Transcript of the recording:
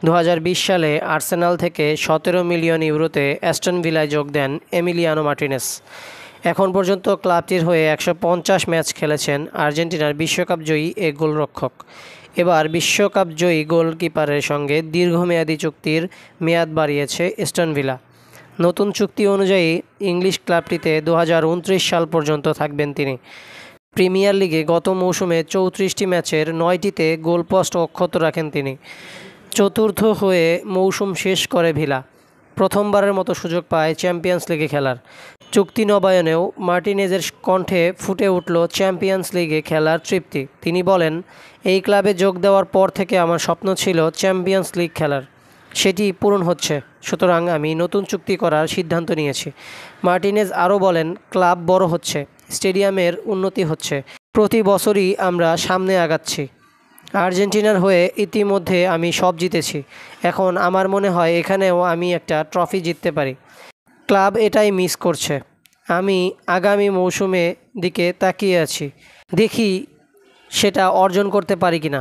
2020 সালে আর্সেনাল থেকে 17 million ইউরোতে Aston ভিলায় যোগ দেন এমিলিয়ানো মার্টিনেস। এখন পর্যন্ত ক্লাবটির হয়ে 150 ম্যাচ খেলেছেন আর্জেন্টিনার বিশ্বকাপ জয়ী এ গোলরক্ষক। এবার বিশ্বকাপ জয়ী গোলকিপারের সঙ্গে দীর্ঘমেয়াদী চুক্তির মেয়াদ বাড়িয়েছে অ্যাস্টন ভিলা। নতুন চুক্তি অনুযায়ী ইংলিশ ক্লাবটিতে 2029 সাল পর্যন্ত থাকবেন তিনি। প্রিমিয়ার লিগে গত মৌসুমে 34টি ম্যাচের 9টিতে গোলপোস্ট অক্ষত রাখেন তিনি। চতুর্থ হয়ে মৌসুম শেষ করে ভিলা প্রথমবারের মতো সুযোগ পায় চ্যাম্পিয়ন্স লিগে খেলার। চুক্তি নবায়নেও মার্টিনেজের কণ্ঠে ফুটে উঠল চ্যাম্পিয়ন্স লিগে খেলার তৃপ্তি। তিনি বলেন, এই ক্লাবে যোগ দেওয়ার পর থেকে আমার স্বপ্ন ছিল চ্যাম্পিয়ন্স লিগ খেলার, সেটি পূরণ হচ্ছে, সুতরাং আমি নতুন চুক্তি করার সিদ্ধান্ত নিয়েছি। মার্টিনেজ আরও বলেন, ক্লাব বড় হচ্ছে, স্টেডিয়ামের উন্নতি হচ্ছে, প্রতি বছরই আমরা সামনে আগাচ্ছি। আর্জেন্টিনার হয়ে ইতিমধ্যে আমি সব জিতেছি, এখন আমার মনে হয় এখানেও আমি একটা ট্রফি জিততে পারি। ক্লাব এটাই মিস করছে। আমি আগামী মৌসুমে দিকে তাকিয়ে আছি, দেখি সেটা অর্জন করতে পারি কিনা।